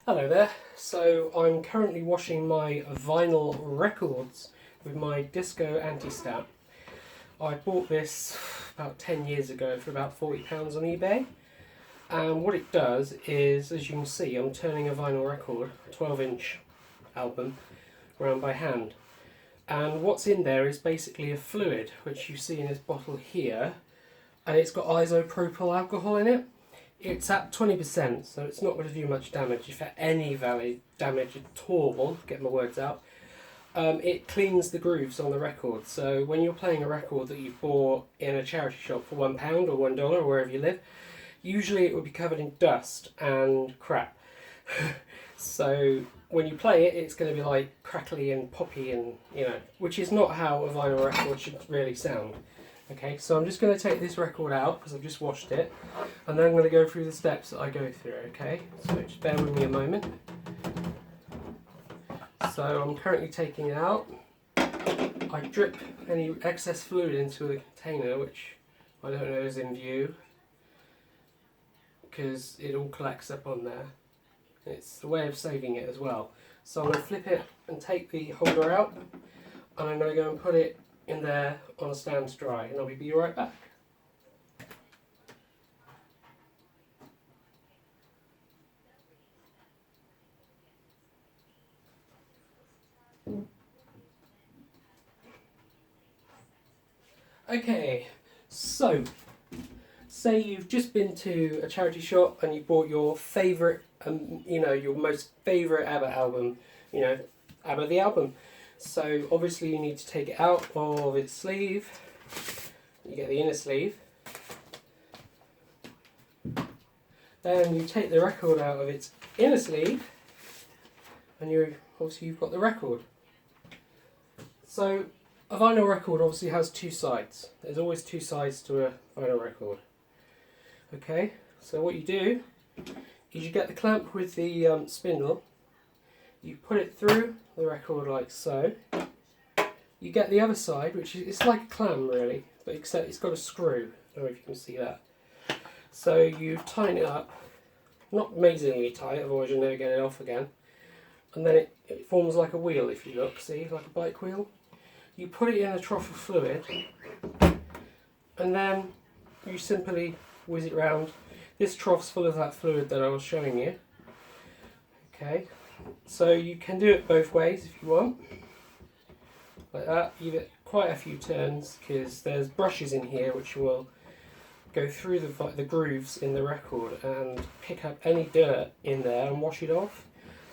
Hello there. So I'm currently washing my vinyl records with my Disco Anti-Stat. I bought this about 10 years ago for about £40 on eBay. And what it does is, as you can see, I'm turning a vinyl record, a 12-inch album, around by hand. And what's in there is basically a fluid, which you see in this bottle here, and it's got isopropyl alcohol in it. It's at 20%, so it's not going to do much damage, if at any value damage at all, get my words out. It cleans the grooves on the record, so when you're playing a record that you bought in a charity shop for £1 or $1 or wherever you live, usually it will be covered in dust and crap. So when you play it, it's going to be like crackly and poppy and, which is not how a vinyl record should really sound. Okay, so I'm just going to take this record out because I've just washed it, and then I'm going to go through the steps that I go through, okay? So just bear with me a moment. So I'm currently taking it out. I drip any excess fluid into a container, which I don't know is in view, because it all collects up on there. It's the way of saving it as well. So I'm going to flip it and take the holder out, and I'm going to go and put it in there on a stand to dry, and I'll be right back. Okay, so say you've just been to a charity shop and you bought your favourite, your most favourite ABBA album, ABBA the album. So obviously you need to take it out of its sleeve. You get the inner sleeve. Then you take the record out of its inner sleeve, and you've got the record. So a vinyl record obviously has two sides. There's always two sides to a vinyl record. Okay, so what you do is you get the clamp with the spindle. You put it through the record like so. You get the other side, which is it's like a clam really, but except it's got a screw. I don't know if you can see that. So you tighten it up, not amazingly tight, otherwise you'll never get it off again. And then it forms like a wheel if you look, see, like a bike wheel. You put it in a trough of fluid, and then you simply whiz it round. This trough's full of that fluid that I was showing you. Okay. So you can do it both ways if you want, like that. You get quite a few turns because there's brushes in here which will go through the grooves in the record and pick up any dirt in there and wash it off.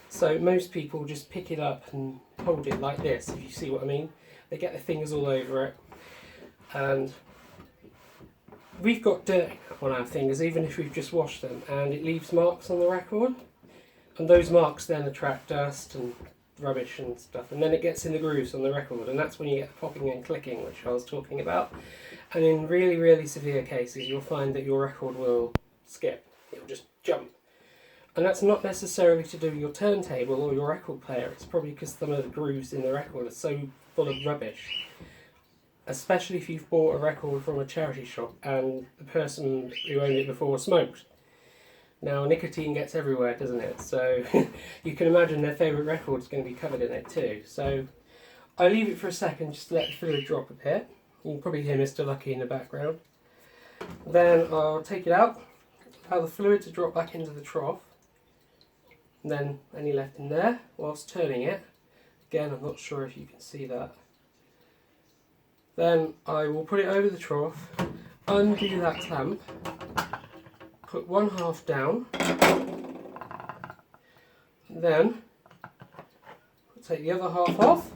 So most people just pick it up and hold it like this, if you see what I mean. They get their fingers all over it, and we've got dirt on our fingers even if we've just washed them, and it leaves marks on the record. And those marks then attract dust and rubbish and stuff, and then it gets in the grooves on the record, and that's when you get the popping and clicking, which I was talking about. And in really, really severe cases, you'll find that your record will skip. It'll just jump. And that's not necessarily to do with your turntable or your record player. It's probably because some of the grooves in the record are so full of rubbish. Especially if you've bought a record from a charity shop and the person who owned it before smoked. Now, nicotine gets everywhere, doesn't it? So you can imagine their favourite record's going to be covered in it too. So I leave it for a second just to let the fluid drop a bit. You can probably hear Mr. Lucky in the background. Then I'll take it out, allow the fluid to drop back into the trough. And then any left in there whilst turning it. Again, I'm not sure if you can see that. Then I will put it over the trough, undo that clamp, put one half down, and then take the other half off,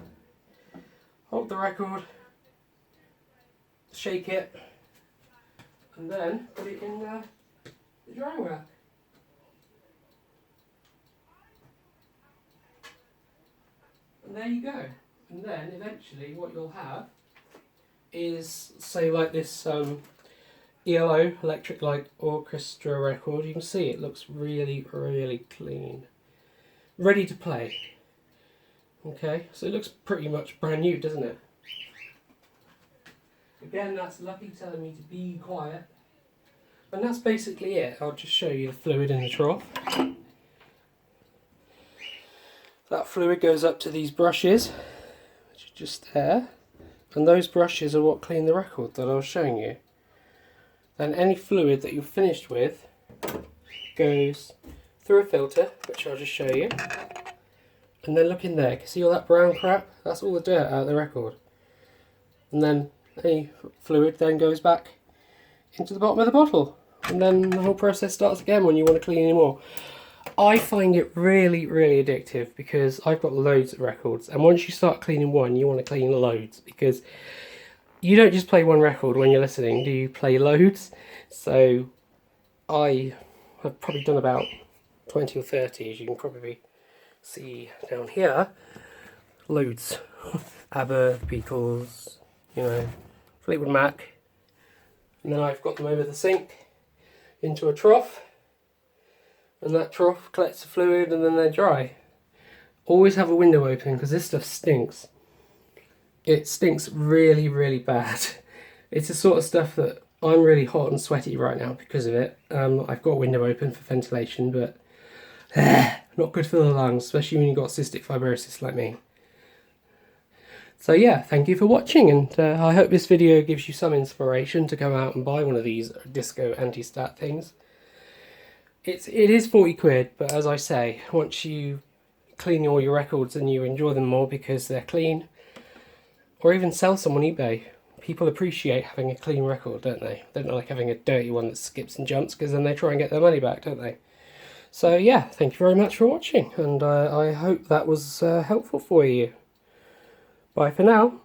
hold the record, shake it, and then put it in the drying rack. And there you go. And then eventually what you'll have is, say like this ELO, Electric Light Orchestra record. You can see it looks really, really clean. Ready to play. Okay, so it looks pretty much brand new, doesn't it? Again, that's Lucky telling me to be quiet. And that's basically it. I'll just show you the fluid in the trough. that fluid goes up to these brushes, which are just there, and those brushes are what clean the record that I was showing you. Then any fluid that you're finished with goes through a filter, which I'll just show you, and then look in there. Can you see all that brown crap? That's all the dirt out of the record. And then any fluid then goes back into the bottom of the bottle, and then the whole process starts again when you want to clean any more. I find it really, really addictive because I've got loads of records, and once you start cleaning one, you want to clean loads, because you don't just play one record when you're listening, do you play loads? So I have probably done about 20 or 30, as you can probably see down here. Loads. ABBA, Beatles, you know, Fleetwood Mac. And then I've got them over the sink into a trough, and that trough collects the fluid and then they're dry. Always have a window open because this stuff stinks. It stinks really, really bad. It's the sort of stuff that I'm really hot and sweaty right now because of it. I've got a window open for ventilation, but not good for the lungs, especially when you've got cystic fibrosis like me. So yeah, thank you for watching, and I hope this video gives you some inspiration to go out and buy one of these disco anti-stat things. It is 40 quid, but as I say, once you clean all your records and you enjoy them more because they're clean, or even sell some on eBay, people appreciate having a clean record, don't they? They don't like having a dirty one that skips and jumps, because then they try and get their money back, don't they? So yeah, thank you very much for watching, and I hope that was helpful for you. Bye for now.